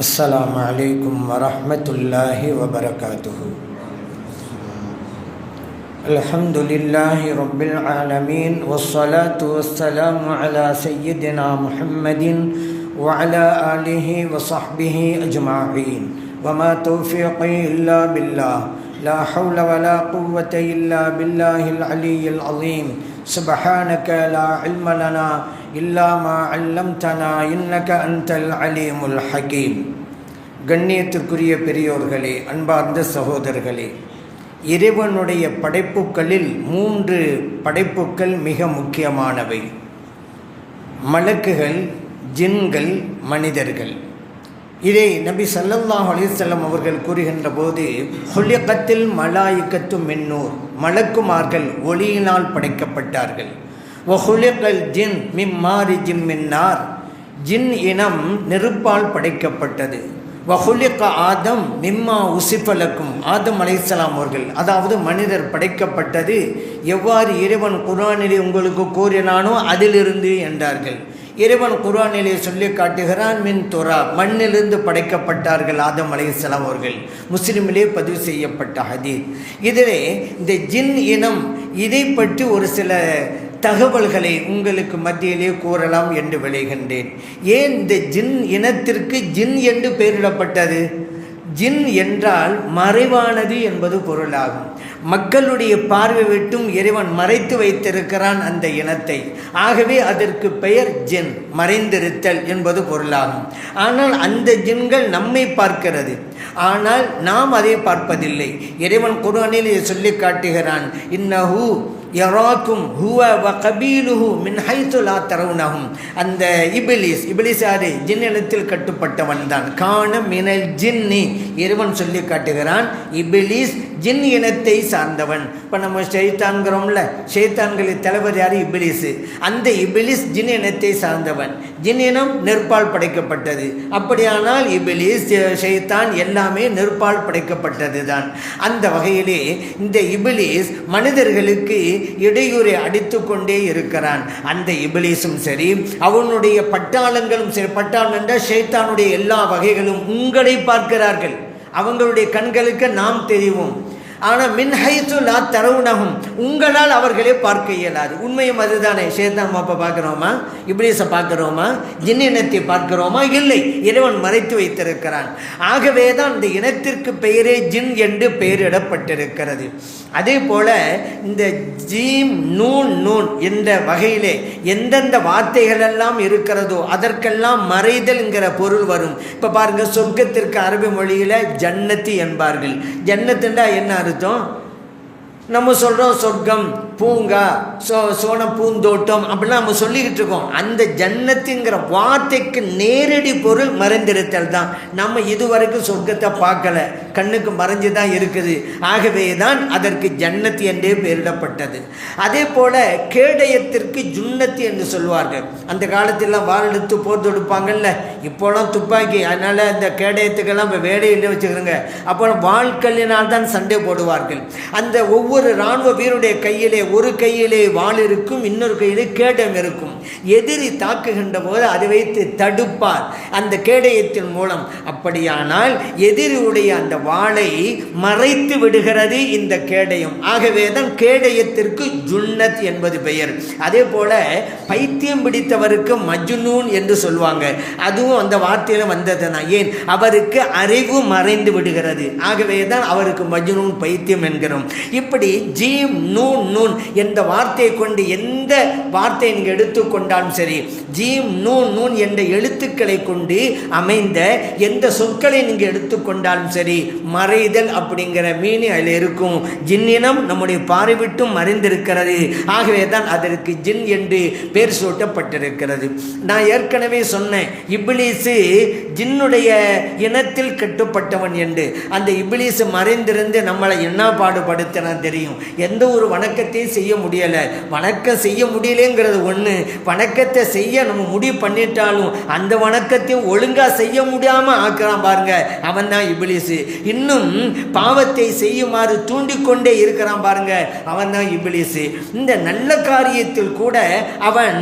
السلام عليكم ورحمة الله وبركاته. الحمد لله رب العالمين والصلاة والسلام على سيدنا محمد وعلى آله وصحبه أجمعين وما توفيقي إلا بالله لا حول ولا قوة إلا بالله العلي العظيم سبحانك لا علم لنا إلا ما علمتنا إنك أنت العليم الحكيم. கண்ணியத்திற்குரிய பெரியோர்களே, அன்பார்ந்த சகோதரர்களே, இறைவனுடைய படைப்புகளில் 3 படைப்புகள் மிக முக்கியமானவை. மலக்குகள், ஜின்கள், மனிதர்கள். இதை நபி ஸல்லல்லாஹு அலைஹி வஸல்லம் அவர்கள் கூறுகின்ற போது, ஹுலிகத்தில் மலாயிகத்து மின் நூர், மலக்குமார்கள் ஒளியினால் படைக்கப்பட்டார்கள். வஹுலிகல் ஜின் மின் மாரிஜின் மின் நார், ஜின் இனம் நெருப்பால் படைக்கப்பட்டது. வஹுலிக ஆதம் மிம்மா உசிஃபலக்கும், ஆதம் அலைஹிஸ்ஸலாம் அவர்கள், அதாவது மனிதர் படைக்கப்பட்டது எவ்வாறு இறைவன் குர்ஆனிலே உங்களுக்கு கூறினானோ அதிலிருந்து என்றார்கள். இறைவன் குர்ஆனிலே சொல்லி காட்டுகிறான், மின் துரா, மண்ணிலிருந்து படைக்கப்பட்டார்கள் ஆதம் அலைஹிஸ்ஸலாம் அவர்கள். முஸ்லிமிலே பதிவு செய்யப்பட்ட ஹதீஸ். இதிலே இந்த ஜின் இனம், இதை பற்றி ஒரு சில தகவல்களை உங்களுக்கு மத்தியிலே கூறலாம் என்று விளைகின்றேன். ஏன் இந்த ஜின் இனத்திற்கு ஜின் என்று பெயரிடப்பட்டது? ஜின் என்றால் மறைவானது என்பது பொருளாகும். மக்களுடைய பார்வை விட்டும் இறைவன் மறைத்து வைத்திருக்கிறான் அந்த இனத்தை. ஆகவே அதற்கு பெயர் ஜின், மறைந்திருத்தல் என்பது பொருளாகும். ஆனால் அந்த ஜின்கள் நம்மை பார்க்கிறது, ஆனால் நாம் அதை பார்ப்பதில்லை. இறைவன் குர்ஆனில் சொல்லி காட்டுகிறான், இன்னஹு யராக்கும் ஹுவ வ கபீலுஹு மின் ஹைத்து லா தரவுனஹும். அந்த இபிலிஸ் யாரு? ஜின் இனத்தில் கட்டுப்பட்டவன் தான். கான மினல் ஜின்னி, இறைவன் சொல்லி காட்டுகிறான், இபிலிஸ் ஜின் இனத்தை சார்ந்தவன். இப்போ நம்ம ஷைத்தான்கிறோம்ல, ஷைத்தான்களின் தலைவர் யார்? இபிலிஸ். அந்த இபிலிஸ் ஜின் இனத்தை சார்ந்தவன். ஜின் இனம் நெருப்பால் படைக்கப்பட்டது. அப்படியானால் இபிலிஸ், ஷைத்தான் எல்லாமே நெருப்பால் படைக்கப்பட்டது தான். அந்த வகையிலே இந்த இபிலிஸ் மனிதர்களுக்கு இடையூறை அடித்து கொண்டே இருக்கிறான். அந்த இபிலிஸும் சரி, அவனுடைய பட்டாளங்களும் சரி, பட்டாளம் என்றால் ஷைத்தானுடைய எல்லா வகைகளும் உங்களை பார்க்கிறார்கள். அவங்களுடைய கண்களுக்கு நாம் தெரிவோம். ஆனால் மின் ஹைத்து லா தரவுனஹும், உங்களால் அவர்களே பார்க்க இயலாது. உண்மையும் அதுதானே. ஷைத்தான் அப்போ பார்க்குறோமா? இப்லீஸை பார்க்குறோமா? ஜின் இனத்தை பார்க்கிறோமா? இல்லை, இறைவன் மறைத்து வைத்திருக்கிறான். ஆகவே தான் இந்த இனத்திற்கு பெயரே ஜின் என்று பெயரிடப்பட்டிருக்கிறது. அதே போல இந்த ஜீம் நூன் நூன் என்ற வகையிலே எந்தெந்த வார்த்தைகளெல்லாம் இருக்கிறதோ அதற்கெல்லாம் மறைதல் என்கிற பொருள் வரும். இப்போ பாருங்க, சொர்க்கத்திற்கு அரபி மொழியில் ஜன்னத்தி என்பார்கள். ஜன்னத்துண்டா என்ன அர்த்தம்? நம்ம சொல்கிறோம் சொர்க்கம், பூங்கா, சோன பூந்தோட்டம் அப்படிலாம் நம்ம சொல்லிக்கிட்டு இருக்கோம். அந்த ஜன்னத்துங்கிற வார்த்தைக்கு நேரடி பொருள் மறைந்திருத்தல் தான். நம்ம இதுவரைக்கும் சொர்க்கத்தை பார்க்கல, கண்ணுக்கு மறைஞ்சு தான் இருக்குது. ஆகவே தான் அதற்கு ஜன்னத் என்றே பெயரிடப்பட்டது. அதே போல கேடயத்திற்கு ஜுன்னத்தி என்று சொல்வார்கள். அந்த காலத்திலாம் வாள் எடுத்து போர் தொடுப்பாங்கல்ல, இப்போலாம் துப்பாக்கி, அதனால் அந்த கேடயத்துக்கெல்லாம் இப்போ வேலையில் வச்சுக்கிறோங்க. அப்போ வாள்கல்லினால் தான் சண்டை போடுவார்கள். அந்த ஒவ்வொரு இராணுவ வீரருடைய கையிலே ஒரு கையிலே வாள் இருக்கும், இன்னொரு கையிலே கேடயம் இருக்கும். எதிரி தாக்குகின்ற போது அதை வைத்து தடுப்பார் அந்த கேடயத்தின் மூலம். அப்படியானால் எதிரியுடைய அந்த வாளை மறைத்து விடுகிறது இந்த கேடயம். ஆகவே தான் கேடயத்திற்கு ஜுன்னத் என்பது பெயர். அதே போல பைத்தியம் பிடித்தவருக்கு மஜ்னூன் என்று சொல்லுவாங்க. அதுவும் அந்த வார்த்தையில வந்தது தான். ஏன்? அவருக்கு அறிவு மறைந்து விடுகிறது. ஆகவே தான் அவருக்கு மஜ்னூன், பைத்தியம் என்கிறோம். இப்படி ஜீம் நூன் நூன் என்ற வார்த்தையை கொண்டு எந்த வார்த்தையை நீங்கள் எடுத்துக்கொண்டாலும் சரி, ஜீம் நூன் நூன் என்ற எழுத்துக்களை கொண்டு அமைந்த எந்த சொற்களை நீங்கள் எடுத்துக்கொண்டாலும் சரி, மறைதல் அப்படிங்கிற மீனிங் அதில் இருக்கும். ஜின்னினம் நம்முடைய பார்வை விட்டும் மறைந்திருக்கிறது. ஆகவே தான் அதற்கு ஜின் என்று பேர் சூட்டப்பட்டிருக்கிறது. நான் ஏற்கனவே சொன்னேன், இப்லீஸ் ஜின்னுடைய இனத்தில் கட்டுப்பட்டவன் என்று. அந்த இப்லீஸ் மறைந்திருந்து நம்மளை என்ன பாடுபடுத்தினான் தெரியும்? எந்த ஒரு வணக்கத்தையும் செய்ய முடியலை. வணக்கம் செய்ய முடியலைங்கிறது ஒன்று, வணக்கத்தை செய்ய நம்ம முடிவு பண்ணிட்டாலும் அந்த வணக்கத்தையும் ஒழுங்காக செய்ய முடியாமல் ஆக்குறான் பாருங்க, அவன் தான் இப்லீஸ். இன்னும் பாவத்தை செய்யுமாறு தூண்டிக்கொண்டே இருக்கிறான் பாருங்க, அவன் தான் இப்லீஸ். இந்த நல்ல காரியத்தில் கூட அவன்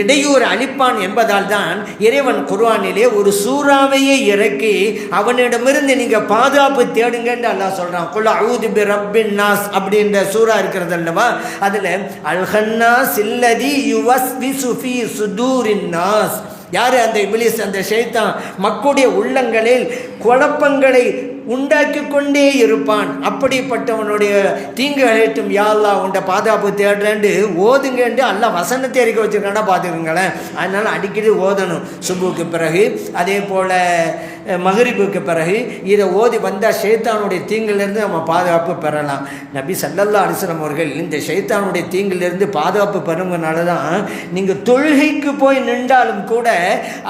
இடையூறு அளிப்பான் என்பதால் தான் இறைவன் குர்ஆனிலே ஒரு சூரா சூறாவையே இறக்கி அவனிடமிருந்து நீங்கள் பாதுகாப்பு தேடுங்கன்னு அல்லாஹ் சொல்கிறான். குல் அஊது பி ரப்பின் நாஸ் அப்படின்ற சூறா இருக்கிறது அல்லவா, அதில் அல்ஹன்னாஸ் இல்லதி யுவஸ்விசு ஃபீ சுதூரின் நாஸ், யார் அந்த இப்லீஸ், அந்த ஷைத்தான் மக்களுடைய உள்ளங்களில் குழப்பங்களை உண்டாக்கி கொண்டே இருப்பான். அப்படிப்பட்டவனுடைய தீங்கு அழைட்டும் யா அல்லாஹ் உண்ட பாதுகாப்பு தேடுறேன்ட்டு ஓதுங்கன்ட்டு அல்லாஹ் வசனத்தை அறிக்கை வச்சுருக்கானா பார்த்துக்கோங்களேன். அதனால் அடிக்கடி ஓதணும். சுபுக்கு பிறகு அதே போல் மகரிபுக்கு பிறகு இதை ஓதி வந்தால் ஷைத்தானுடைய தீங்கிலிருந்து நம்ம பாதுகாப்பு பெறலாம். நபி ஸல்லல்லாஹு அலைஹி வஸல்லம் அவர்கள் இந்த ஷைத்தானுடைய தீங்கிலிருந்து பாதுகாப்பு பெறுங்கனால தான் நீங்கள் தொழுகைக்கு போய் நின்றாலும் கூட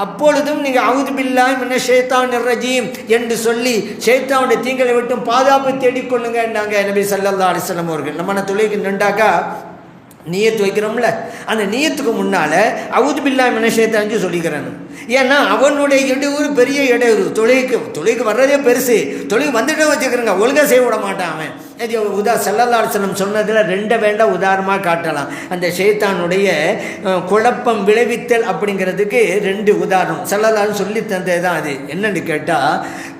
அப்பொழுதும் நீங்கள் அஊது பில்லாஹி மினஷ் ஷைத்தானிர் ரஜீம் என்று சொல்லி ஷைத்தானுடைய தீங்களை விட்டும் பாதுகாப்பு தேடிக்கொள்ளுங்க நாங்கள் நபி ஸல்லல்லாஹு அலைஹி வஸல்லம் அவர்கள். நம்ம தொழுகைக்கு நின்றாக்கா நியத்து வைக்கிறோம்ல, அந்த நியத்துக்கு முன்னால் அஊது பில்லாஹி மினஷ் ஷைத்தான்னு சொல்லிக்கிறேன். ஏன்னா அவனுடைய இடையூறு பெரிய இடையூறு. தொழுகைக்கு வர்றதே பெருசு, தொழுகை வந்துட்டு வச்சுக்கிறேங்க, ஒழுங்காக செய்ய விட மாட்டான் அவன். ஸல்லல்லாஹு அலைஹி வஸல்லம் சொன்னதில் ரெண்டை வேண்டாம் உதாரணமாக காட்டலாம். அந்த ஷைத்தானுடைய குழப்பம் விளைவித்தல் அப்படிங்கிறதுக்கு ரெண்டு உதாரணம் ஸல்லல்லாஹு சொல்லி தந்தது தான். அது என்னன்னு கேட்டால்,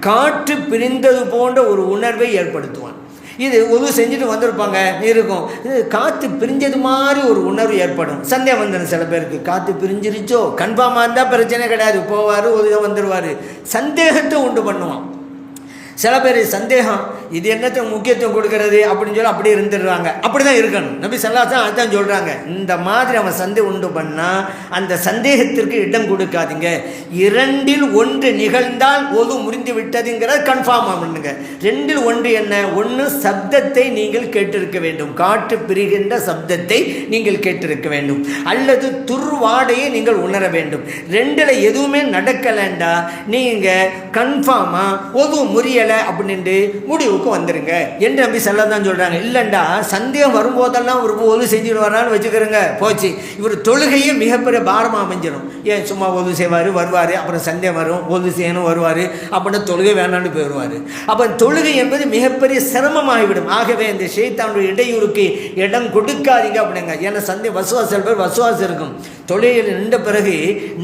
காற்று பிரிந்தது போன்ற ஒரு உணர்வை ஏற்படுத்துவான். இது ஒது செஞ்சுட்டு வந்திருப்பாங்க இருக்கும், இது காற்று பிரிஞ்சது மாதிரி ஒரு உணர்வு ஏற்படும். சந்தேகம் வந்துடும் சில பேருக்கு, காற்று பிரிஞ்சிருச்சோ, கன்ஃபார்மாக இருந்தால் பிரச்சனை கிடையாது, போவார் ஒதுக வந்துடுவார். சந்தேகத்தை உண்டு பண்ணுவான். சில பேர் சந்தேகம் இது என்னத்தை முக்கியத்துவம் கொடுக்கறது அப்படின்னு சொல்லி அப்படி இருந்துடுறாங்க. அப்படி தான் இருக்கணும். நபி ஸல்லல்லாஹு அலைஹி வஸல்லம் அதுதான் சொல்கிறாங்க. இந்த மாதிரி அவன் சந்தேகம் உண்டு பண்ணால் அந்த சந்தேகத்திற்கு இடம் கொடுக்காதீங்க. இரண்டில் ஒன்று நிகழ்ந்தால் ஒது முறிந்து விட்டதுங்கிறத கன்ஃபார்ம் பண்ணுங்க. ரெண்டில் ஒன்று என்ன? ஒன்று சப்தத்தை நீங்கள் கேட்டிருக்க வேண்டும், காற்று பிரிகின்ற சப்தத்தை நீங்கள் கேட்டிருக்க வேண்டும், அல்லது துர்வாடையை நீங்கள் உணர வேண்டும். ரெண்டில் எதுவுமே நடக்கலைண்டா நீங்கள் கன்ஃபார்மாக ஒது முறிய அப்படின்ட்டு முடிவுக்கு வந்துருங்க என்று நபி ஸல்லல்லாஹு அலைஹி வஸல்லம் சொல்றாங்க. இல்லைண்டா சந்தேகம் வரும்போதெல்லாம் ஒரு ஒது செஞ்சுட்டு வரான்னு வச்சுக்கிறோங்க, போச்சு. இவர் தொழுகையே மிகப்பெரிய பாரமாக அமைஞ்சிடும். ஏன் சும்மா ஒது செய்வார் வருவார், அப்புறம் சந்தேகம் வரும், ஒது செய்யணும் வருவார், அப்படின்னா தொழுகை வேணான்னு போயிடுவார். அப்போ தொழுகை என்பது மிகப்பெரிய சிரமமாகிவிடும். ஆகவே இந்த ஷைத்தானுடைய இடையூறுக்கு இடம் கொடுக்காதீங்க அப்படிங்க. ஏன்னா வசுவாசம் சில பேர் வசுவாசம் இருக்கும். தொழுகையில் நின்ற பிறகு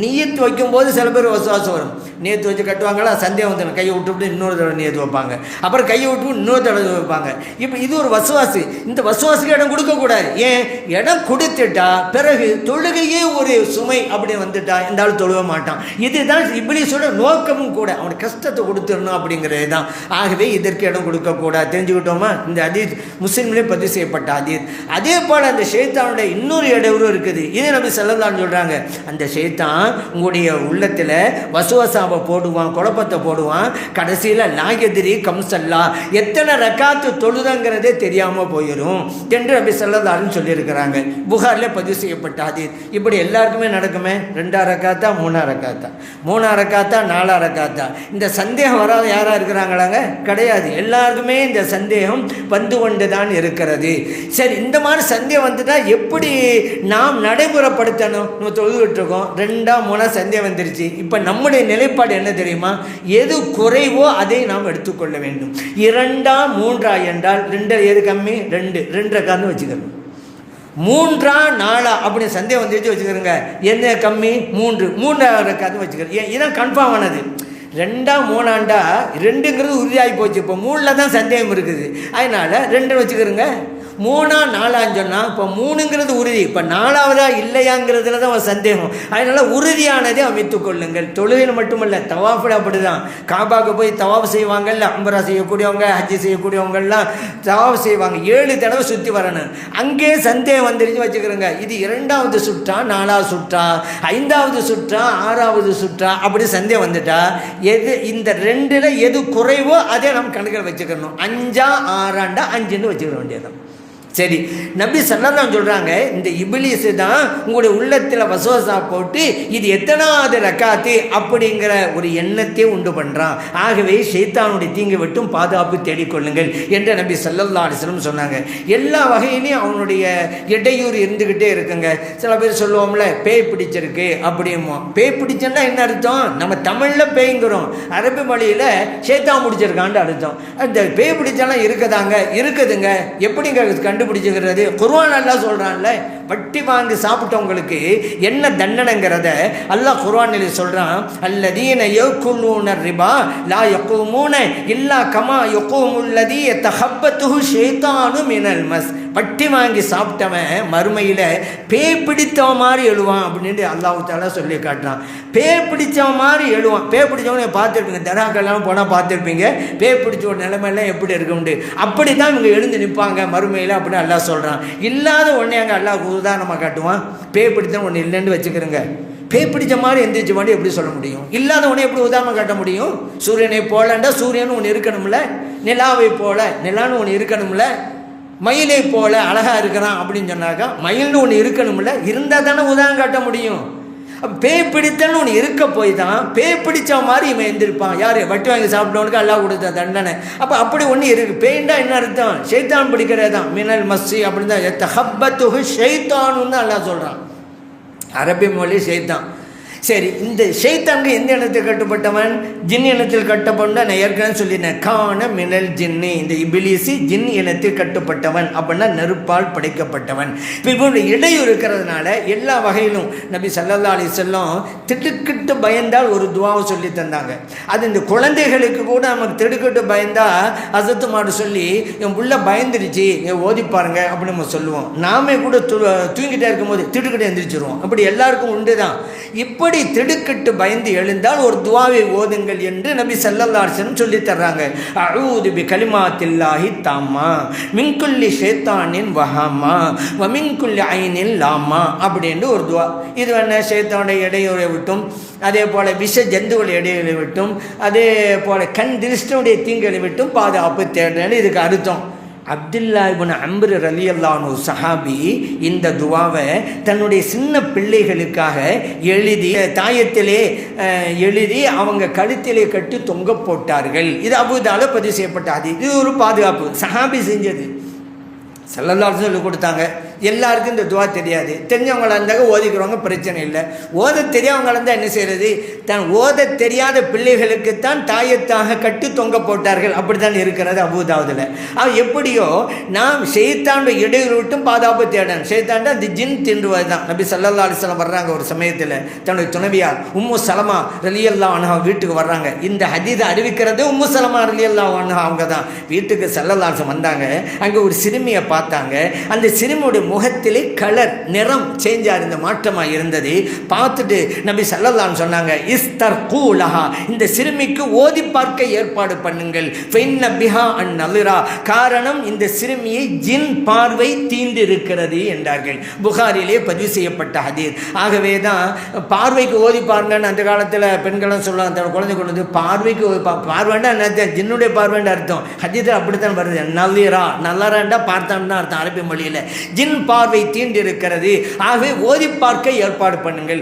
நியத்து வைக்கும்போது சில பேர் வசுவாசம் வரும். நியத்து வச்சு கட்டுவாங்களா, சந்தேகம் வந்துடும், கையை விட்டுவிட்டு இன்னொரு தடவை நியத்து வைப்பாங்க, அப்புறம் கையை விட்டு இன்னொரு தடவை வைப்பாங்க. இப்போ இது ஒரு வசுவாசி. இந்த வசுவாசிக்கு இடம் கொடுக்கக்கூடாது. ஏன்? இடம் கொடுத்துட்டா பிறகு தொழுகையே ஒரு சுமை அப்படி வந்துட்டா இந்த ஆள் தொழுவ மாட்டான். இதுதான் இப்லீஸோட நோக்கமும் கூட, அவனுக்கு கஷ்டத்தை கொடுத்துடணும் அப்படிங்கிறது தான். ஆகவே இதற்கு இடம் கொடுக்கக்கூடாது. தெரிஞ்சுக்கிட்டோமா? இந்த ஹதீஸ் முஸ்லிம்லேயே பதிவு செய்யப்பட்ட ஹதீஸ். அதே போல் அந்த ஷைத்தானுடைய இன்னொரு இடையூறு இருக்குது. இது நபி ஸல்லல்லாஹு அலைஹி வஸல்லம் சொல்கிறாங்க. அந்த ஷைத்தான் உங்களுடைய உள்ளத்தில் வசுவசாவை போடுவான், குழப்பத்தை போடுவான். கடைசியில் லாயதிரி கம்சல்லா, எத்தனை ரக்காத்து தொழுதங்கிறதே தெரியாமல் போயிடும் என்று நபி ஸல்லல்லாஹு அலைஹி வஸல்லம் சொல்லியிருக்கிறாங்க. புகாரில் பதிவு செய்யப்பட்ட ஹதீஸ். இப்படி எல்லாருக்குமே நடக்குமே. 2 ரக்காத்தா 3 ரக்காத்தா, 3 ரக்காத்தா 4 ரக்காத்தா, இந்த சந்தேகம் வராத யாராக இருக்கிறாங்களாங்க? கிடையாது. எல்லாருக்குமே இந்த சந்தேகம் வந்து கொண்டு தான் இருக்கிறது. சரி, இந்த மாதிரி சந்தேகம் வந்துட்டால் எப்படி நாம் நடைமுறைப்படுத்தணும்? நம்ம தொழுதுகிட்டு இருக்கோம், 2 3 சந்தேகம் வந்துருச்சு. இப்போ நம்முடைய நிலைப்பாடு என்ன தெரியுமா? எது குறைவோ அதை நாம் எடுத்துக்கொள்ள வேண்டும். 2 3 என்றால் 2 எது கம்மி? 2 ரக்காத்துன்னு வச்சுக்கணும். 3 4 அப்படி சந்தேகம் வந்துச்சு வச்சுக்கிறோங்க, என்ன கம்மி? 3 ரக்காத்துன்னு வச்சுக்கிறோம். ஏன்? இதான் கன்ஃபார்ம் ஆனது. 2 3 2ங்கிறது உறுதியாகி போச்சு. இப்போ 3ல் தான் சந்தேகம் இருக்குது. அதனால் 2 வச்சுக்கிறோங்க. 3 4 சொன்னால் இப்போ 3ங்கிறது உறுதி. இப்போ 4வதா இல்லையாங்கிறதுல தான் ஒரு சந்தேகம். அதனால் உறுதியானதை அமைத்துக் கொள்ளுங்கள். தொழுகையில் மட்டுமல்ல, தவாஃபில் அப்படி தான். காபாவுக்கு போய் தவாஃப் செய்வாங்கல்ல, உம்ரா செய்யக்கூடியவங்க, ஹஜ்ஜி செய்யக்கூடியவங்கெல்லாம் தவாஃப் செய்வாங்க. 7 தடவை சுற்றி வரணும். அங்கே சந்தேகம் வந்துருச்சு வச்சுக்கிறோங்க. இது 2வது சுற்றா, 4வது சுற்றா, 5வது சுற்றா, 6வது சுற்றா, அப்படி சந்தேகம் வந்துட்டா எது இந்த 2ல் எது குறைவோ அதே நம்ம கணக்கில் வச்சுக்கணும். 5 6 5ன்னு வச்சுக்கிற வேண்டியதான். சரி, நபி ஸல்லல்லாஹு அலைஹி வஸல்லம் சொல்கிறாங்க, இந்த இப்லீஸ் தான் உங்களுடைய உள்ளத்தில் வசுவசா போட்டு இது எத்தனாவது ரக்காத்து அப்படிங்கிற ஒரு எண்ணத்தை உண்டு பண்ணுறான். ஆகவே ஷைத்தானுடைய தீங்கை விட்டும் பாதுகாப்பு தேடிக்கொள்ளுங்கள் என்று நபி ஸல்லல்லாஹு அலைஹி வஸல்லம் சொன்னாங்க. எல்லா வகையிலையும் அவனுடைய இடையூறு இருந்துக்கிட்டே இருக்குங்க. சில பேர் சொல்லுவோம்ல, பேய் பிடிச்சிருக்கு அப்படிமோ. பேய் பிடிச்சேன்னா என்ன அர்த்தம்? நம்ம தமிழில் பேய்ங்கிறோம், அரபி மொழியில் ஷைத்தான் பிடிச்சிருக்கான்னு அர்த்தம். அந்த பேய் பிடிச்சாலாம் இருக்குதுங்க. எப்படிங்க கண்டு கண்டுபிடிச்சிக்கிறது? குர்ஆன் அல்லாஹ் சொல்கிறான்ல, வட்டி வாங்கி சாப்பிட்டவங்களுக்கு என்ன தண்டனைங்கிறத அல்லாஹ் குர்ஆனில் சொல்கிறான். அல்லதீன யகுலூன ரிபா லா யகூமூன இல்லா கமா யகூமுல் லதீ யதஹப்பத்துஹு ஷைத்தானு மினல் மஸ். வட்டி வாங்கி சாப்பிட்டவன் மறுமையில் பேய் பிடித்தவன் மாதிரி எழுவான் அப்படின்னு அல்லாஹ் தஆலா சொல்லி காட்டுறான். பேய் பிடிச்சவன் மாதிரி எழுவான். பேய் பிடிச்சவனை பார்த்துருப்பீங்க, தராக்கெல்லாம் போனால் பார்த்துருப்பீங்க. பேய் பிடிச்ச ஒரு நிலைமையெல்லாம் எப்படி இருக்கும்ண்டு அப்படி தான் இவங்க எழுந்து நிற்பாங்க மறுமையில் அப்படின்னு அல்லாஹ் சொல்கிறான். இல்லாத ஒன்றே அங்கே அல்லாஹ் உதாரணமாக காட்டுவான். பேய் பிடித்தவன் ஒன்று இல்லைன்னு வச்சுக்கிறேங்க. பேய் பிடிச்ச மாதிரி எந்திரிச்சு மாதிரி எப்படி சொல்ல முடியும்? இல்லாத ஒன்று எப்படி உதாரணம் காட்ட முடியும்? சூரியனை போலண்டா சூரியன் ஒன்று இருக்கணும்ல, நிலாவை போல நிலான்னு ஒன்று இருக்கணும்ல, மயிலை போல அழகாக இருக்கிறான் அப்படின்னு சொன்னாக்கா மயில்னு ஒன்று இருக்கணும்ல, இருந்தால் தானே உதாரணம் காட்ட முடியும். பேய் பிடித்தன்னு ஒன்று இருக்க போய் தான் பேய் பிடிச்ச மாதிரி இவன் எழுந்திருப்பான். யார்? வட்டி வாங்கி சாப்பிட்டவனுக்கு அல்லாஹ் கொடுத்த தண்டனை. அப்போ அப்படி ஒன்று இருக்குது. பேய்ண்டா என்ன அர்த்தம்? ஷைத்தான் பிடிக்கிறது தான். மினல் மஸ்ஸி அப்படின்னு தான் தஹப்பத்துஹு ஷைத்தானுன்னு தான் அல்லாஹ் சொல்கிறான். அரபி மொழி ஷைத்தான். சரி, இந்த ஷைத்தானுக்கு எந்த இனத்தில் கட்டுப்பட்டவன்? ஜின் இனத்தில் கட்டப்பட்ட. நான் ஏற்கனவே சொல்லினேன், கான மினல் ஜின்னி. இந்த இபிலிசி ஜின் இனத்தில் கட்டுப்பட்டவன் அப்படின்னா நெருப்பால் படைக்கப்பட்டவன். இப்போ இடையூறு இருக்கிறதுனால எல்லா வகையிலும் நபி ஸல்லல்லாஹு அலைஹி வஸல்லம் திடுக்கிட்டு பயந்தால் ஒரு துவாவை சொல்லி தந்தாங்க. அது இந்த குழந்தைகளுக்கு கூட நமக்கு திடுக்கிட்டு பயந்தா அசத்து மாடு சொல்லி என் புள்ள பயந்துருச்சு ஓதி பாருங்க அப்படின்னு நம்ம சொல்லுவோம். நாமே கூட தூங்கிட்டே இருக்கும்போது திடுக்கிட்டு எந்திரிச்சிருவோம். அப்படி எல்லாருக்கும் உண்டு தான். இப்படி திடுக்கிட்டு பயந்து எழுந்தால் ஒரு துவாவை ஓதுங்கள் என்று நபி ஸல்லல்லாஹு அலைஹி வஸல்லம் சொல்லி தர்றாங்க. அஊது பி கலிமாத்தில்லாஹி தாம்மா மின் குல்லி ஷைத்தானின் வஹமா வ மின் குல்லி ஐனின் லாமா அப்படின்னு ஒரு துவா. இது என்ன? ஷைத்தானுடைய இடையூறை விட்டும், அதே போல் விஷ ஜந்துக்களை இடையூறை விட்டும், அதே போல் கண் திருஷ்டனுடைய தீங்களை விட்டும் பாதுகாப்பு தேடுன்னு இதுக்கு அர்த்தம். அப்துல்லா இப்னு அம்ர் ரலியல்லாஹு அன்ஹு சஹாபி இந்த துவாவை தன்னுடைய சின்ன பிள்ளைகளுக்காக எழுதி தாயத்திலே எழுதி அவங்க கழுத்திலே கட்டி தொங்க போட்டார்கள். இது அபூதால பதிவு செய்யப்பட்ட ஹதீஸ். இது ஒரு பாதுகாப்பு சஹாபி செஞ்சது. ஸல்லல்லாஹு அலைஹி வஸல்லம் சொல்லி கொடுத்தாங்க. எல்லாருக்கும் இந்த துவா தெரியாது. தெரிஞ்சவங்களாக இருந்தாங்க ஓதிக்கிறவங்க பிரச்சனை இல்லை. ஓத தெரியாதவங்களாக இருந்தால் என்ன செய்கிறது? தான் ஓத தெரியாத பிள்ளைகளுக்குத்தான் தாயத்தாக கட்டி தொங்க போட்டார்கள். அப்படி தான் இருக்கிறது அபூதாவுதில். எப்படியோ நாம் ஷைத்தானுடைய இடையூறு விட்டும் பாதுகாப்பு தேடணும். ஷைத்தான்ட்டு அந்த ஜின் தின்றுவது தான். நபி ஸல்லல்லாஹு அலைஹி வஸல்லம் வர்றாங்க ஒரு சமயத்தில். தன்னுடைய துணைவியார் உம்மு சலமா ரலியல்லாஹு அன்ஹா வீட்டுக்கு வர்றாங்க. இந்த ஹதீஸை அறிவிக்கிறது உம்மு சலமா ரலியல்லாஹு அன்ஹா அவங்க தான். வீட்டுக்கு ஸல்லல்லாஹு அலைஹி வஸல்லம் வந்தாங்க. அங்கே ஒரு சிறுமியை பார்த்தாங்க. அந்த சிறுமியுடைய முகத்திலே கலர் நிறம் சேஞ்ச் ஆகிருந்த மாற்றமாக இருந்தது. பார்த்துட்டு நபி ஸல்லல்லாஹு அலைஹி சொன்னாங்க, இஸ்தர்கூலஹா, இந்த சிறுமிக்கு ஓதி பார்க்க ஏற்பாடு பண்ணுங்கள். ஃபைன்ன பிஹா அன் நலிரா, காரணம் இந்த சிறுமியை ஜின் பார்வை தீண்டு இருக்கிறது என்றார்கள். புகாரிலே பதிவு செய்யப்பட்ட ஹதீஸ். ஆகவே தான் பார்வைக்கு ஓதி பாருங்கன்னு அந்த காலத்தில் பெண்களும் சொல்லுவாங்க. தன் குழந்தை கொண்டு வந்து பார்வைக்கு பார்வைண்டா என்ன? ஜின்னுடைய பார்வைன்ற அர்த்தம். ஹதீஸில் அப்படித்தான் வருது. நலிரா, நலராண்டா பார்த்தான்னு தான் அர்த்தம் அரபி மொழியில். ஜின் பார்வை தீண்டிருக்கிறது. ஆகவே ஓதி பார்க்க ஏற்பாடு பண்ணுங்கள்.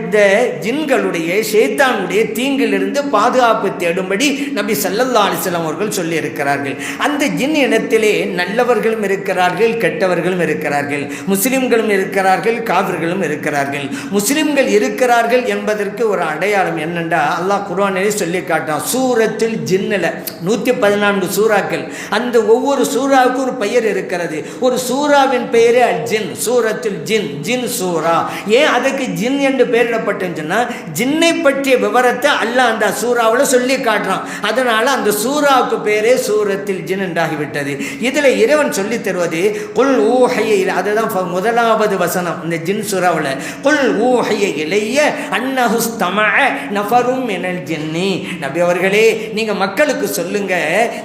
இந்த ஜின்களுடைய ஷைத்தானுடைய தீங்கிலிருந்து பாதுகாப்பு தேடும்படி நபி ஸல்லல்லாஹு அலைஹி வஸல்லம் அவர்கள் சொல்லி இருக்கிறார்கள். அந்த ஜின் இனத்திலே நல்லவர்களும் இருக்கிறார்கள், கெட்டவர்களும் இருக்கிறார்கள், முஸ்லிம்களும் இருக்கிறார்கள், காபிர்களும் இருக்கிறார்கள். முஸ்லிம்கள் இருக்கிறார்கள் என்பதற்கு ஒரு அடையாளம் என்னென்றா அல்லாஹ் குர்ஆனிலே சொல்லி காட்டான். சூரத்துல் ஜின்னில் 114 சூறாக்கள். அந்த ஒவ்வொரு சூறாவுக்கும் ஒரு பெயர் இருக்கிறது. ஒரு சூறாவின் பெயரே அல் ஜின், சூரத்துல் ஜின், ஜின் சூரா. ஏன் அதுக்கு ஜின் என்று பெயரிடப்பட்டுன்னு சொன்னால் ஜின்னை பற்றிய விவரத்தை அல்லாஹ் அந்த சூறாவில் சொல்லி காட்டுறான். அதனால அந்த சூறாவுக்கு பேரே சூரத்தில் ஜின் என்றாகிவிட்டது. இதில் இறைவன் சொல்லி தருவது குல் ஊஹிய, அதுதான் முதலாவது வசனம் இந்த ஜின் சூறாவில். குல் ஊஹிய இலைய அன்னஹு ஸ்தமஅ நஃபரும் மினல் ஜின்னி. நபி அவர்களே, நீங்கள் மக்களுக்கு சொல்லுங்க,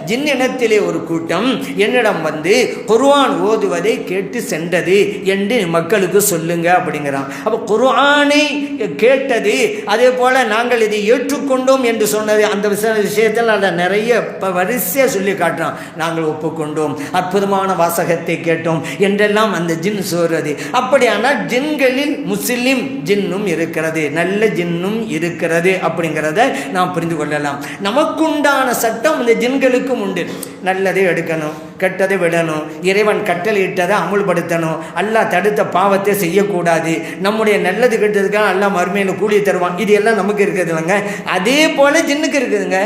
ஜின் இனத்திலே ஒரு கூட்டம் என்னிடம் வந்து குர்ஆன் ஓதுவதை கேட்டு சென்றது என்று மக்களுக்கு சொல்லுங்க அப்படிங்கிறான். அப்போ குர்ஆனை கேட்டது, அதே போல நாங்கள் இதை ஏற்றுக்கொண்டோம் என்று சொன்னது, அந்த விஷயத்தில் அதை நிறைய வரிசையாக சொல்லி காட்டுறான். நாங்கள் ஒப்புக்கொண்டோம், அற்புதமான வாசகத்தை கேட்டோம் என்றெல்லாம் அந்த ஜின் சொல்றது. அப்படியானால் ஜின்களில் முஸ்லிம் ஜின்னும் இருக்கிறது, நல்ல ஜின்னும் இருக்கிறது அப்படிங்கிறத நாம் புரிந்து கொள்ளலாம். நமக்குண்டான சட்டம் இந்த ஜின்களுக்கும் உண்டு. நல்லதை எடுக்கணும், கெட்டதை விடணும், இறைவன் கட்டளையிட்டதை அமுல்படுத்தணும், அல்லாஹ் தடுத்த பாவத்தை செய்யக்கூடாது, நம்முடைய நல்லது கெட்டதுக்காக அல்லாஹ் மறுமையில் கூலி தருவான். இது எல்லாம் நமக்கு இருக்குது இல்லைங்க. அதே போல் ஜின்னுக்கு இருக்குதுங்க.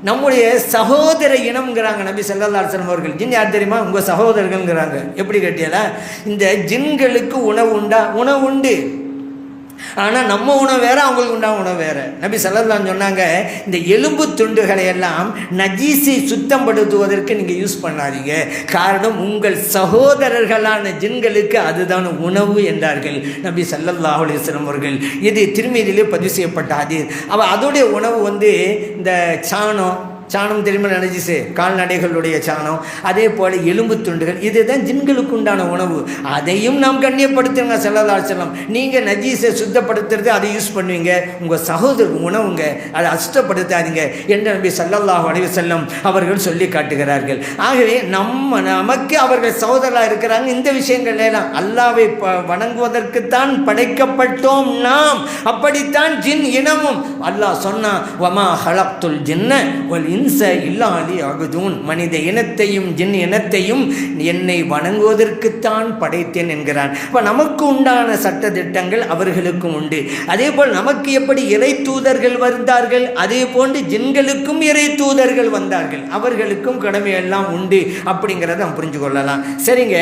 நம்முடைய சகோதர இனம்ங்கிறாங்க நபி ஸல்லல்லாஹு அலைஹி வஸல்லம் அவர்கள். ஜின் யார் தெரியுமா? உங்கள் சகோதரர்கள்ங்கிறாங்க. எப்படி கேட்டியல, இந்த ஜின்களுக்கு உணவு உண்டா? உணவு உண்டு. ஆனால் நம்ம உணவு வேறு, அவங்களுக்கு உண்டான உணவு வேறு. நபி ஸல்லல்லாஹு அலைஹி சொன்னாங்க, இந்த எலும்பு துண்டுகளை எல்லாம் நஜீஸை சுத்தப்படுத்துவதற்கு நீங்கள் யூஸ் பண்ணாதீங்க. காரணம், உங்கள் சகோதரர்களான ஜின்களுக்கு அதுதான் உணவு என்றார்கள் நபி ஸல்லல்லாஹு அலைஹி வஸல்லம் அவர்கள். இது திருமீதியிலே பதிவு செய்யப்பட்ட ஹதீஸ். அதோடைய உணவு இந்த சாணம் தெரியுமா? நஜீஸு, கால்நடைகளுடைய சாணம், அதே போல் எலும்பு துண்டுகள், இதுதான் ஜின்களுக்கு உண்டான உணவு. அதையும் நாம் கண்ணியப்படுத்துங்க ஸல்லல்லாஹு அலைஹி வஸல்லம். நீங்கள் நஜீஸை சுத்தப்படுத்துறது அதை யூஸ் பண்ணுவீங்க, உங்கள் சகோதரருக்கு உணவுங்க, அதை அசுத்தப்படுத்தாதீங்க என்று நபி ஸல்லல்லாஹு அலைஹி வஸல்லம் அவர்கள் சொல்லி காட்டுகிறார்கள். ஆகவே நமக்கு அவர்கள் சகோதரராக இருக்கிறாங்க. இந்த விஷயங்கள் எல்லாம் அல்லாஹ்வை வணங்குவதற்குத்தான் படைக்கப்பட்டோம் நாம். அப்படித்தான் ஜின் இனமும். அல்லாஹ் சொன்னான், வமா ஹலக்துல் ஜின்ன வல் இன்ச இல்லா லியஅபுதூன். மனித இனத்தையும் ஜின் இனத்தையும் என்னை வணங்குவதற்குத்தான் படைத்தேன் என்கிறான். இப்போ நமக்கு உண்டான சட்ட திட்டங்கள் அவர்களுக்கும் உண்டு. அதே போல் நமக்கு எப்படி இறை தூதர்கள் வந்தார்கள், அதே போன்று ஜின்களுக்கும் இறை தூதர்கள் வந்தார்கள். அவர்களுக்கும் கடமையெல்லாம் உண்டு அப்படிங்கிறத நம்ம புரிஞ்சு கொள்ளலாம். சரிங்க,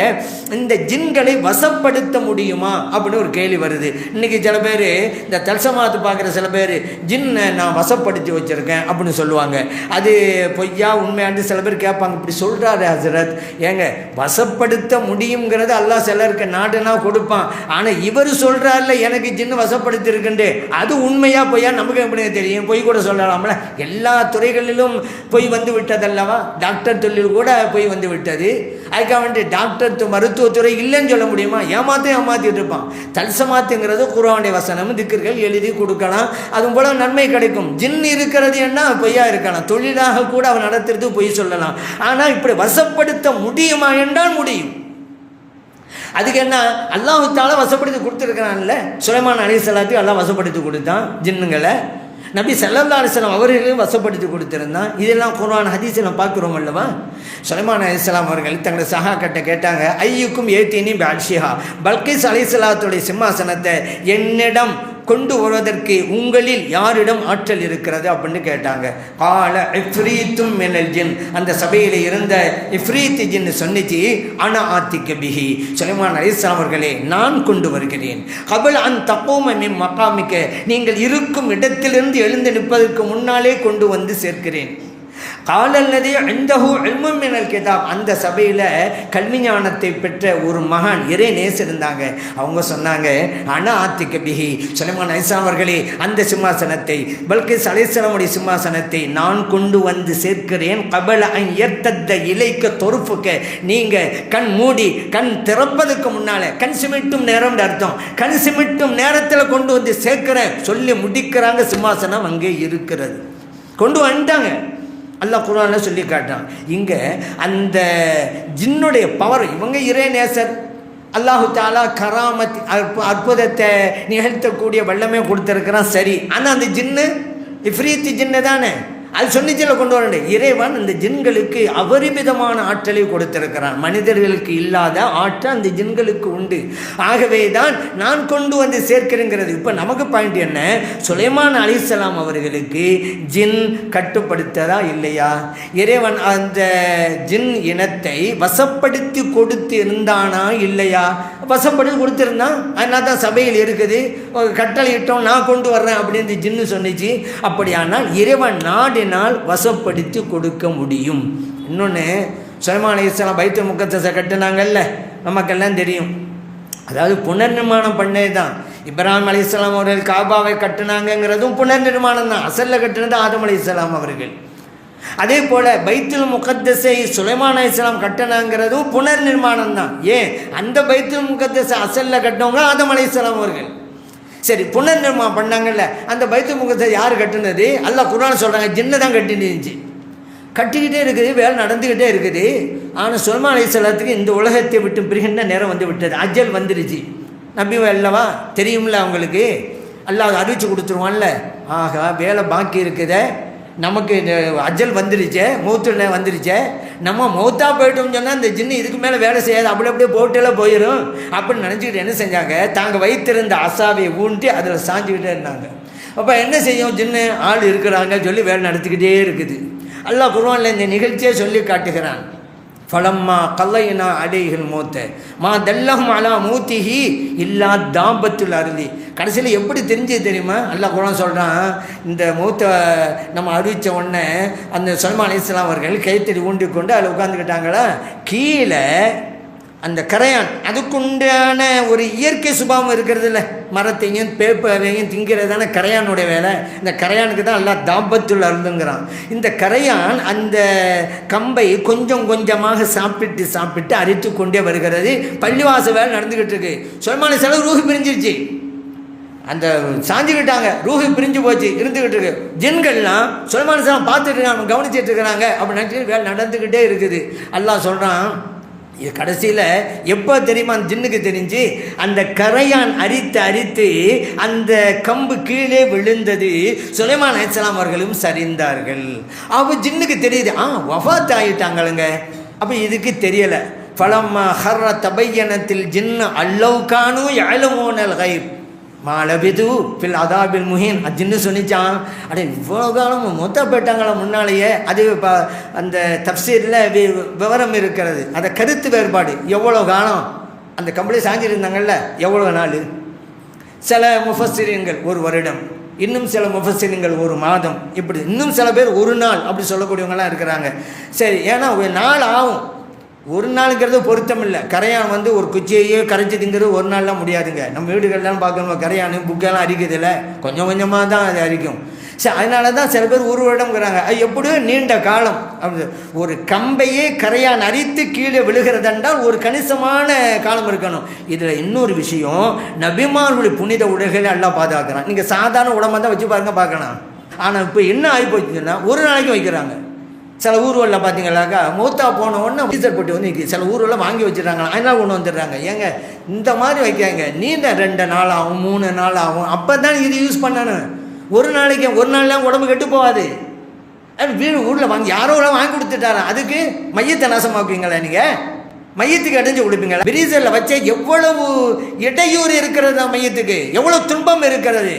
இந்த ஜின்களை வசப்படுத்த முடியுமா அப்படின்னு ஒரு கேள்வி வருது. இன்னைக்கு சில பேர் இந்த தல்சமாத்து பார்க்குற சில பேர் ஜின்னை நான் வசப்படுத்தி வச்சுருக்கேன் அப்படின்னு சொல்லுவாங்க. அது பொய்யா உண்மையாண்டு சில பேர் கேட்பாங்க. இப்படி சொல்கிறாரு ஹசரத், ஏங்க வசப்படுத்த முடியுங்கிறது அல்லாஹ் சிலருக்கு நாடுனா கொடுப்பான். ஆனால் இவர் சொல்கிறாருல எனக்கு ஜின்னு வசப்படுத்திருக்குண்டு, அது உண்மையா பொய்யா நமக்கு எப்படி தெரியும்? பொய் கூட சொல்லலாம்ல. எல்லா துறைகளிலும் பொய் வந்து விட்டதல்லவா? டாக்டர் தொழில் கூட பொய் வந்து விட்டது. அதுக்காக வேண்டி டாக்டர் மருத்துவத்துறை இல்லைன்னு சொல்ல முடியுமா? ஏமாற்றிட்டு இருப்பான். தல்சமாத்துங்கிறது குர்ஆனுடைய வசனம், திக்ர்கள் எழுதி கொடுக்கலாம், அதுவும் போல நன்மை கிடைக்கும். ஜின் இருக்கிறது என்ன பொய்யா இருக்கலாம், தொழிலாக கூட அவன் நடத்துறது பொய் சொல்லலாம். ஆனால் இப்படி வசப்படுத்த முடியுமா என்றால் முடியும். அதுக்கு என்ன, அல்லாஹ் தஆலா வசப்படுத்தி கொடுத்துருக்கிறான்ல. சுலைமான் அலைஹிஸ்ஸலாத்துக்கு அல்லாஹ் வசப்படுத்தி கொடுத்தான் ஜின்னுங்களை. நபி ஸல்லல்லாஹு அலைஹி வஸல்லம் அவர்களையும் வசப்படுத்தி கொடுத்துருந்தான். இதெல்லாம் குர்ஆன் ஹதீஸில் நம்ம பார்க்குறோம் அல்லவா? சுலைமான் அலைஹிஸ்ஸலாம் அவர்கள் தங்களுடைய சகாக்கிட்ட கேட்டாங்க, ஐயுக்கும் ஏத்தீனி பிஅர்ஷிஹா, பல்கிஸ் அலைஹிஸ்ஸலாத்துடைய சிம்மாசனத்தை என்னிடம் கொண்டு வருவதற்கு உங்களில் யாரிடம் ஆற்றல் இருக்கிறது அப்படின்னு கேட்டாங்க. கால இஃப்ரீத்தும் மினல் ஜின், அந்த சபையில் இருந்த இஃப்ரீத் ஜின் சொன்னிச்சு, அனா ஆத்திக்க பிஹி, சுலைமான் அலைஹிஸ்ஸலாம் அவர்களே நான் கொண்டு வருகிறேன். கபல் அன் தகூம மின் மகாமிக்க, நீங்கள் இருக்கும் இடத்திலிருந்து எழுந்து நிற்பதற்கு முன்னாலே கொண்டு வந்து சேர்க்கிறேன். காலல்லதே இந்தஹு இல்மும் மினல் கிதாப், அந்த சபையில் கல்வி ஞானத்தை பெற்ற ஒரு மகான் இறை நேசிருந்தாங்க. அவங்க சொன்னாங்க, அனா ஆத்திக்க பிஹி, சுலைமான் அலைஹிஸ்ஸலாம் அவர்களே அந்த சிம்மாசனத்தை, பல்கிஸ் அலைஹிஸ்ஸலாமுடைய சிம்மாசனத்தை நான் கொண்டு வந்து சேர்க்கிறேன். கபல அன் யர்தத்த இலைக்க தொருஃபுக்க, நீங்கள் கண் மூடி கண் திறப்பதற்கு முன்னால், கண் சிமிட்டும் நேரம் அர்த்தம், கண் சிமிட்டும் நேரத்தில் கொண்டு வந்து சேர்க்கிறேன் சொல்லி முடிக்கிறாங்க. சிம்மாசனம் அங்கே இருக்கிறது, கொண்டு வந்துட்டாங்க. அல்லாஹ் குர்ஆன்ல சொல்லி காட்டான். இங்கே அந்த ஜின்னுடைய பவர், இவங்க இறை நேசர், அல்லாஹு தஆலா கராமத் அற்புதத்தை நிகழ்த்தக்கூடிய வல்லமே கொடுத்துருக்கிறான். சரி, ஆனால் அந்த ஜின்னு இஃப்ரீத் ஜின்னு தானே, அது சொன்னிச்சில் கொண்டு வரண்டு. இறைவன் இந்த ஜின்களுக்கு அபரிமிதமான ஆற்றலை கொடுத்திருக்கிறான். மனிதர்களுக்கு இல்லாத ஆற்றல் அந்த ஜின்களுக்கு உண்டு. ஆகவே தான் நான் கொண்டு வந்து சேர்க்கிறேங்கிறது. இப்போ நமக்கு பாயிண்ட் என்ன, சுலைமான் அலைஹிஸ்ஸலாம் அவர்களுக்கு ஜின் கட்டுப்படுத்ததா இல்லையா? இறைவன் அந்த ஜின் இனத்தை வசப்படுத்தி கொடுத்து இருந்தானா இல்லையா? வசப்படுத்தி கொடுத்துருந்தான். அதனால தான் சபையில் இருக்குது, கட்டளை இட்டோம் நான் கொண்டு வர்றேன் அப்படின்னு ஜின்னு சொன்னிச்சு. அப்படியானால் இறைவன் நாடினால் வசப்படுத்தி கொடுக்க முடியும். இன்னொன்று, சுலைமான் அலைஹிஸ்ஸலாம் பைத்துல் முகத்தஸை கட்டினாங்கல்ல, நமக்கெல்லாம் தெரியும். அதாவது புனர்நிர்மாணம் பண்ணே தான். இப்ராஹிம் அலைஹிஸ்ஸலாம் அவர்கள் காபாவை கட்டினாங்கிறதும் புனர்நிர்மாணம் தான். அசல்ல கட்டினது ஆதம் அலைஹிஸ்ஸலாம் அவர்கள். அதே போல் பைத்துல் முகத்தஸை சுலைமான் அலைஹிஸ்ஸலாம் கட்டினாங்கிறதும் புனர்நிர்மாணம் தான். ஏன், அந்த பைத்துல் முகத்தஸை அசல்ல கட்டினவங்க ஆதம் அலைஹிஸ்ஸலாம் அவர்கள். சரி, புனர்நிர்மாணம் பண்ணாங்கல்ல, அந்த பைத்துல் முகத்தஸ் யார் கட்டினது? அல்லாஹ் குர்ஆன் சொல்கிறாங்க, ஜின்னு தான் கட்டினுச்சு. கட்டிக்கிட்டே இருக்குது, வேலை நடந்துக்கிட்டே இருக்குது. ஆனால் சுலைமான் அலைஹிஸ்ஸலாத்துக்கு இந்த உலகத்தை விட்டு பிரிகின்ற நேரம் வந்து விட்டது, அஜல் வந்துருச்சு. நபி அல்லவா, தெரியும்ல அவங்களுக்கு, அல்லாஹ் அறிவிச்சு கொடுத்துருவான்ல. ஆகா, வேலை பாக்கி இருக்குதே, நமக்கு அஜல் வந்துருச்சே, மௌத்து வந்துருச்சே, நம்ம மௌத்தா போயிட்டோம்னு சொன்னால் இந்த ஜின்னு இதுக்கு மேலே வேலை செய்யாது, அப்படியே போட்டெல்லாம் போயிடும் அப்படின்னு நினச்சிக்கிட்டு என்ன செஞ்சாங்க, தாங்க வைத்திருந்த அசாவை ஊண்டி அதில் சாஞ்சிக்கிட்டே இருந்தாங்க. அப்போ என்ன செய்யும், ஜின்னு ஆள் இருக்கிறாங்க சொல்லி வேலை நடத்திக்கிட்டே இருக்குது. அல்லாஹ் குர்ஆனில் இந்த நிகழ்ச்சியை சொல்லி காட்டுகிறான். ஃபலம்மா கல்லைனா அலைஹில் மூத்த மா தல்லஹும் அலா மூத்திஹி இல்லா தாபத்துல் அருளி. கடைசியில் எப்படி தெரிஞ்சது தெரியுமா? அல்லாஹ் குர்ஆன் சொல்கிறான், இந்த மூத்தை நம்ம அறிவித்த உடனே அந்த சுலைமான் அலைஹிஸ்ஸலாம் அவர்கள் கைத்தறி ஊண்டி கொண்டு அதில் உட்காந்துக்கிட்டாங்களா, கீழே அந்த கரையான் அதுக்குண்டான ஒரு இயற்கை சுபாவம் இருக்கிறது இல்லை, மரத்தையும் பேப்பரையும் திங்கிறதான கரையானுடைய வேலை. இந்த கரையானுக்கு தான் எல்லாம் தாபத்துள் அருந்துங்கிறான். இந்த கரையான் அந்த கம்பை கொஞ்சம் கொஞ்சமாக சாப்பிட்டு அரித்து கொண்டே வருகிறது. பள்ளிவாச வேலை நடந்துக்கிட்டு இருக்கு. சுலைமான் செலவு ரூஹு பிரிஞ்சிருச்சு, அந்த சாஞ்சிக்கிட்டாங்க, ரூஹு பிரிஞ்சு போச்சு, இருந்துக்கிட்டு இருக்கு. ஜின்கள்லாம் சுலைமான் செலவு பார்த்துட்டு இருக்காங்க, கவனிச்சிட்டு இருக்கிறாங்க. அப்படி நினச்சி வேலை நடந்துக்கிட்டே இருக்குது. அல்லாஹ் சொல்கிறான், இது கடைசியில் எப்போ தெரியுமா அந்த ஜின்னுக்கு தெரிஞ்சு, அந்த கரையான் அரித்து அந்த கம்பு கீழே விழுந்தது. சுலைமான் அலைஹிஸ்ஸலாம் அவர்களும் சரிந்தார்கள். அப்போ ஜின்னுக்கு தெரியுது, வஃபாத் ஆகிட்டாங்களுங்க. அப்போ இதுக்கு தெரியலை. ஃபலம்மா ஹர்ர தபையனத்தில் ஜின்னு அல்லவ் கானு யஅலமூனல் கைப் மாலபிது ஃபில் அதாபில் முஹீன். அஜின்னு சொன்னிச்சான், அடே இவ்வளோ காலம் மொத்த போயிட்டாங்களா முன்னாலேயே. அது அந்த தப்சீரில் விவரம் இருக்கிறது, அதை கருத்து வேறுபாடு. எவ்வளோ காலம் அந்த கம்பளி சாஞ்சிருந்தாங்கல்ல, எவ்வளோ நாள்? சில முஃபஸ்ஸிரீன்கள் 1 வருடம், இன்னும் சில முஃபஸ்ஸிரீன்கள் 1 மாதம், இப்படி இன்னும் சில பேர் 1 நாள் அப்படி சொல்லக்கூடியவங்களாம் இருக்கிறாங்க. சரி, ஏன்னா ஒரு நாள் ஆகும். 1 நாளுங்கிறது பொருத்தம் இல்லை. கரையான் ஒரு குச்சியையே கரைச்சி திங்கிறது 1 நாள்லாம் முடியாதுங்க. நம்ம வீடுகள்லாம் பார்க்கணும், கரையான் புக்கெல்லாம் அரிக்குது இல்லை, கொஞ்சம் கொஞ்சமாக தான் அது அரிக்கும். சரி, அதனால தான் சில பேர் 1 வருடம்ங்கிறாங்க. அது எப்படியோ நீண்ட காலம். அப்படி ஒரு கம்பையே கரையான் அரித்து கீழே விழுகிறதென்றால் ஒரு கணிசமான காலம் இருக்கணும். இதில் இன்னொரு விஷயம், நபிமார்களுடைய புனித உடைகளை எல்லாம் பாதுகாக்கிறான். நீங்கள் சாதாரண உடம்பை தான் வச்சு பாருங்க பார்க்கலாம். ஆனால் இப்போ என்ன ஆகி போச்சுன்னா 1 நாளைக்கு வைக்கிறாங்க. சில ஊர்களில் பார்த்தீங்கன்னாக்கா மூத்தா போன உடனே டீசர் போட்டு சில ஊர்களில் வாங்கி வச்சுருக்காங்க, அதனால் கொண்டு வந்துடுறாங்க. ஏங்க இந்த மாதிரி வைக்காங்க, நீண்ட 2 நாள் ஆகும், 3 நாள் ஆகும். அப்போ தான் இது யூஸ் பண்ணணும். 1 நாள்லாம் உடம்பு கெட்டு போகாது. வீடு ஊரில் யாரோ வாங்கி கொடுத்துட்டாரா, அதுக்கு மையத்தை நாசமாக்குவீங்களா? நீங்கள் மையத்துக்கு அடைஞ்சு கொடுப்பீங்களா? பிரீசரில் வச்ச எவ்வளவு இடையூறு இருக்கிறது, மையத்துக்கு எவ்வளோ துன்பம் இருக்கிறது.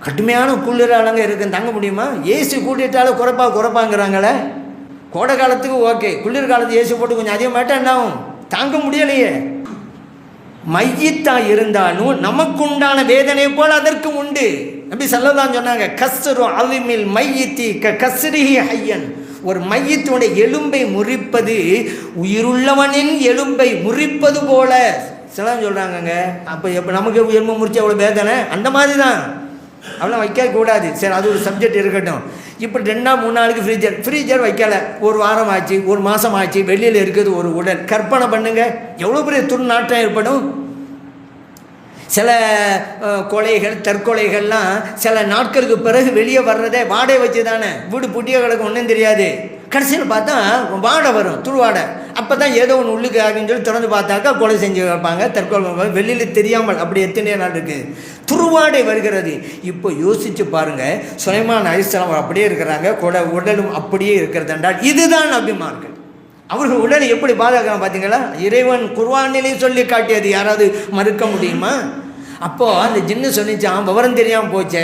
கடுமையான குளிராலங்க இருக்குன்னு தாங்க முடியுமா? ஏசி கூட்டிட்டாலும் குறைப்பாங்கிறாங்களே. கோடை காலத்துக்கு ஓகே, குளிர் காலத்துக்கு ஏசி போட்டு கொஞ்சம் அதிகமாகிட்டா என்ன ஆகும்? தாங்க முடியலையே. மையத்தாக இருந்தாலும் நமக்குண்டான வேதனை போல் அதற்கு உண்டு. நபி ஸல்லல்லாஹு சொன்னாங்க, கஸ்ரு அலிமில் மையத்தி கஸ்ரிஹி ஹய்யன். ஒரு மையத்தினுடைய எலும்பை முறிப்பது உயிருள்ளவனின் எலும்பை முறிப்பது போல சிலம் சொல்கிறாங்கங்க. அப்போ எப்போ நமக்கு எலும்பு முறிச்சு அவ்வளோ வேதனை, அந்த மாதிரி தான். அவ்வளோ வைக்கக்கூடாது. சரி, அது ஒரு சப்ஜெக்ட் இருக்கட்டும். இப்போ 2-3 நாளுக்கு ஃப்ரீஜர் வைக்கலை, 1 வாரம் ஆச்சு, 1 மாதம் ஆச்சு, வெளியில் இருக்குது ஒரு உடல். கற்பனை பண்ணுங்க, எவ்வளோ பெரிய துர்நாற்றம் ஏற்படும். சில கொலைகள், தற்கொலைகள்லாம் சில நாட்களுக்கு பிறகு வெளியே வர்றதே வாடகை வச்சு தானே. வீடு புட்டிய கிடக்கும், ஒன்றும் தெரியாது. கடைசியில் பார்த்தா வாடை வரும், துருவாடை. அப்போ தான் ஏதோ ஒன்று உள்ளுக்கு ஆகுன்னு சொல்லி திறந்து பார்த்தாக்கா கொலை செஞ்சு வைப்பாங்க, தற்கொலை வெளியில் தெரியாமல். அப்படி எத்தனை நாள் இருக்குது, துருவாடை வருகிறது. இப்போ யோசித்து பாருங்கள், சுலைமான் அலைஹிஸ்ஸலாம் அப்படியே இருக்கிறாங்க, உடலும் அப்படியே இருக்கிறது என்றால் இதுதான் நபிமார்கள். அவர்கள் உடலை எப்படி பாதுகாக்கலாம் பார்த்தீங்களா? இறைவன் குர்ஆனிலே சொல்லி காட்டியது யாராவது மறுக்க முடியுமா? அப்போது அந்த ஜின்னு சொன்னிச்சான், விவரம் தெரியாமல் போச்சே.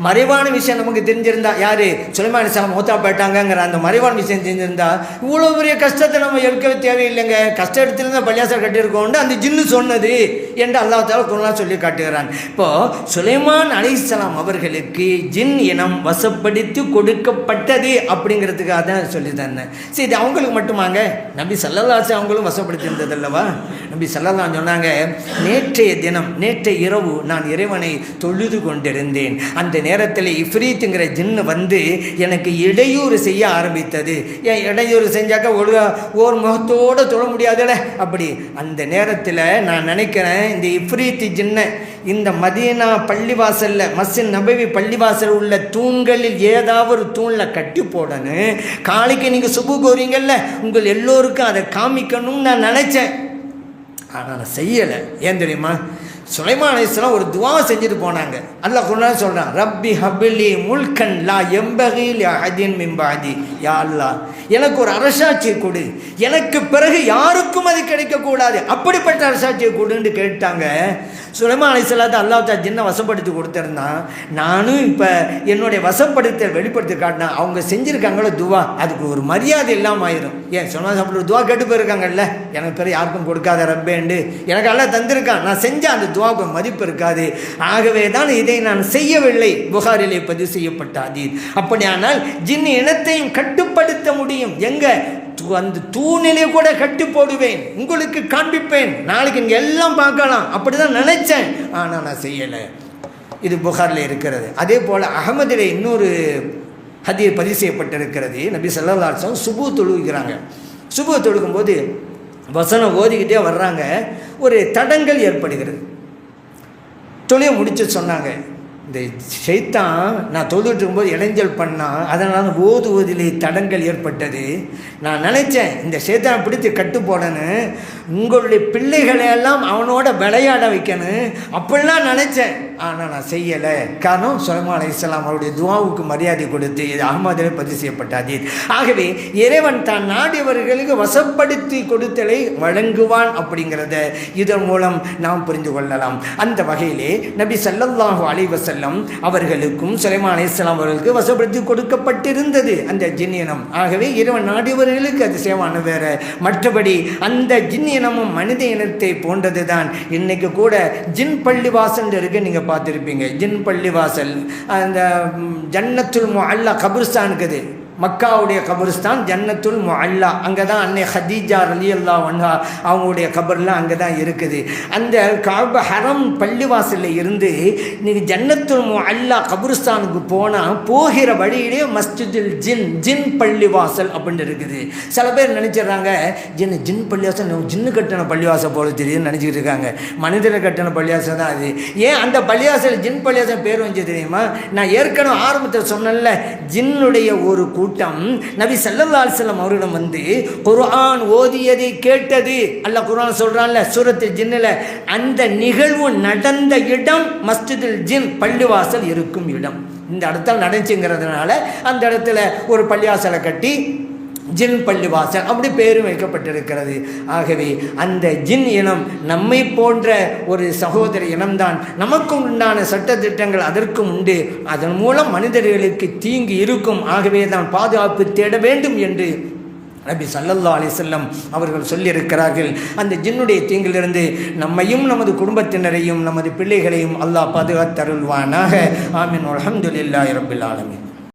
மறைவான விஷயம் நமக்கு தெரிஞ்சிருந்தா, யார் சுலைமான் அலைஹிஸ்ஸலாம் மௌத்தா போயிட்டாங்கிற அந்த மறைவான விஷயம் தெரிஞ்சிருந்தா இவ்வளோ பெரிய கஷ்டத்தை நம்ம எடுக்கவே தேவையில்லைங்க. கஷ்டம் எடுத்துருந்தா பள்ளியாசல் கட்டியிருக்கோண்டு அந்த ஜின்னு சொன்னது என்று அல்லாஹ் தஆலா குர்ஆனில் சொல்லி காட்டுகிறான். இப்போது சுலைமான் அலைஹிஸ்ஸலாம் அவர்களுக்கு ஜின் இனம் வசப்படுத்தி கொடுக்கப்பட்டது அப்படிங்கிறதுக்காக தான் சொல்லி தந்தேன். சரி, இது அவங்களுக்கு மட்டுமாங்க? நபி ஸல்லல்லாஹு அலைஹி அவங்களும் வசப்படுத்தி இருந்தது அல்லவா? நபி ஸல்லல்லாஹு சொன்னாங்க, நேற்றைய தினம், நேற்றைய இரவு நான் இறைவனை தொழுது கொண்டிருந்தேன். அந்த நேரத்தில் இஃப்ரீத்துங்கிற ஜின்னு வந்து எனக்கு இடையூறு செய்ய ஆரம்பித்தது. ஏன் இடையூறு செஞ்சாக்கா ஒரு முகத்தோடு தொழ முடியாதுல்ல. அப்படி அந்த நேரத்தில் நான் நினைக்கிறேன், இந்த இஃப்ரீத்து ஜின்னை இந்த மதீனா பள்ளிவாசலில், மஸ்ஜித் நபவி பள்ளிவாசல் உள்ள தூண்களில் ஏதாவது ஒரு தூணில் கட்டி போடணும். காலைக்கு நீங்கள் சுபுக்கு வரீங்கல்ல, உங்கள் எல்லோருக்கும் அதை காமிக்கணும்னு நான் நினச்சேன். ஆனால் நான் செய்யலை. ஏன் தெரியுமா? சுலைமான் அலைஹிஸ்ஸலாம் ஒரு துவா செஞ்சுட்டு போனாங்க. அல்லாஹ் குர்ஆன்ல சொல்றான், ரப்பி ஹபிலி முல்கன் லா யம்பகி லி அஹதின் மின் பஅதி. யா அல்லாஹ், எனக்கு ஒரு அரசாட்சியை கொடு, எனக்கு பிறகு யாருக்கும் அது கிடைக்கக்கூடாது, அப்படிப்பட்ட அரசாட்சியை கொடுன்னு கேட்டாங்க. சுலைமான் அலைஹிஸ்ஸலாத்தை அல்லாஹ் ஜின்னை வசப்படுத்தி கொடுத்துருந்தான். நானும் இப்போ என்னுடைய வசப்படுத்த வெளிப்படுத்தி காட்டினா அவங்க செஞ்சுருக்காங்களோ துவா, அதுக்கு ஒரு மரியாதை இல்லாமல் ஆயிரும். ஏன் சுலைமான் சாப்பிட்ற துவா கேட்டு போயிருக்காங்கல்ல, எனக்கு பேர் யாருக்கும் கொடுக்காத ரப்பேண்டு எனக்கு அல்லாஹ் தந்திருக்கான், நான் செஞ்சால் அந்த துவாவுக்கு மதிப்பு இருக்காது. ஆகவே தான் இதை நான் செய்யவில்லை. புகாரிலே பதிவு செய்யப்பட்ட ஹதீஸ். அப்படியானால் ஜின் இனத்தையும் கட்டுப்படுத்த முடியும். எங்க அந்த தூணிலே கூட கட்டி போடுவேன், உங்களுக்கு காண்பிப்பேன், நாளைக்கு இங்கே எல்லாம் பார்க்கலாம். அப்படி தான் நினைச்சேன், ஆனால் நான் செய்யலை. இது புகாரில் இருக்கிறது. அதே போல் அகமதிலே இன்னொரு ஹதீஸ் பதிவு செய்யப்பட்டிருக்கிறது. நபி ஸல்லல்லாஹு அலைஹி வஸல்லம் சுபு தொழுகிறாங்க. சுபு தொழுகும்போது வசனம் ஓதிக்கிட்டே வர்றாங்க, ஒரு தடங்கள் ஏற்படுகிறது. தொழிலை முடிச்சு சொன்னாங்க, இந்த ஷைத்தான் நான் தொழுதுட்டு இருக்கும்போது இடைஞ்சல் பண்ணான், அதனால் ஓதுவதிலே தடங்கள் ஏற்பட்டது. நான் நினச்சேன் இந்த ஷைத்தானை பிடித்து கட்டு போடணும், உங்களுடைய பிள்ளைகளையெல்லாம் அவனோட விளையாட வைக்கணும், அப்படிலாம் நினச்சேன். ஆனால் நான் செய்யலை. காரணம் சுலைமான் அலைஹிஸ்ஸலாம் அவருடைய துவாவுக்கு மரியாதை கொடுத்து இது அஹ்மதிலே பதிவு செய்யப்பட்ட ஹதீஸ். ஆகவே இறைவன் தான் நாடியவர்களுக்கு வசப்படுத்தி கொடுத்தலை வழங்குவான் அப்படிங்கிறத இதன் மூலம் நாம் புரிந்து கொள்ளலாம். அந்த வகையிலே நபி ஸல்லல்லாஹு அலைஹி வஸல்லம் அவர்களுக்கும் சுலைமான் அலைஹிஸ்ஸலாம் அவர்களுக்கு வசப்படுத்தி கொடுக்கப்பட்டிருந்தது அந்த ஜின் இனம். ஆகவே இறைவன் நாடியவர்களுக்கு அது சேவான வேற. மற்றபடி அந்த ஜின் இனமும் மனித இனத்தை போன்றது தான். இன்னைக்கு கூட ஜின் பள்ளிவாசல் இருக்கு, நீங்கள் பார்த்துருப்பீங்க. ஜின் பள்ளிவாசல் அந்த ஜன்னத்துல் முஅல்லா கபிர்ஸ்தான் இருக்குது, மக்காவுடைய கபர்ஸ்தான் ஜன்னத்துல் முஅல்லா. அங்கே தான் அன்னை ஹதீஜா ரலியல்லாஹு அன்ஹா அவங்களுடைய கபர்லாம் அங்கே தான் இருக்குது. அந்த கஅபா ஹரம் பள்ளிவாசலில் இருந்து நீங்கள் ஜன்னத்துல் முஅல்லா கபர்ஸ்தானுக்கு போனால் போகிற வழியிலே மஸ்ஜிதுல் ஜின் ஜின் பள்ளிவாசல் அப்படின்னு இருக்குது. சில பேர் நினச்சிடுறாங்க ஜின் பள்ளிவாசல் ஜின்னு கட்டின பள்ளிவாசல் போல தெரியுதுன்னு நினச்சிக்கிட்டு இருக்காங்க. மனிதரை கட்டின பள்ளிவாசல் தான் அது. ஏன் அந்த பள்ளிவாசல் ஜின் பள்ளிவாசல் பேர் வந்து தெரியுமா? நான் ஏற்கனவே ஆரம்பத்தில் சொன்னேன்ல, ஜின்னுடைய ஒரு கூட்டம் நபி ஸல்லல்லாஹு அலைஹி வஸல்லம் அவர்களிடம் வந்து குர்ஆன் ஓதியதை கேட்டது. அல்லாஹ் குர்ஆன் சொல்றான்ல சூரத்துல் ஜின்னில், அந்த நிகழ்வு நடந்த இடம் மஸ்ஜிதுல் ஜின் பள்ளிவாசல் இருக்கும் இடம். இந்த இடத்துல நடந்துச்சுங்கிறதுனால அந்த இடத்துல ஒரு பள்ளிவாசலை கட்டி ஜின் பள்ளிவாசல் அப்படி பேரும் வைக்கப்பட்டிருக்கிறது. ஆகவே அந்த ஜின் இனம் நம்மை போன்ற ஒரு சகோதர இனம்தான். நமக்கும் உண்டான சட்டத்திட்டங்கள் அதற்கும் உண்டு. அதன் மூலம் மனிதர்களுக்கு தீங்கு இருக்கும். ஆகவே தான் பாதுகாப்பு தேட வேண்டும் என்று நபி ஸல்லல்லாஹு அலைஹி வஸல்லம் அவர்கள் சொல்லியிருக்கிறார்கள். அந்த ஜின்னுடைய தீங்கிலிருந்து நம்மையும் நமது குடும்பத்தினரையும் நமது பிள்ளைகளையும் அல்லாஹ் பாதுகாத்தருள்வானாக. ஆமீன். அல்ஹம்துலில்லாஹி ரப்பில் ஆலமீன்.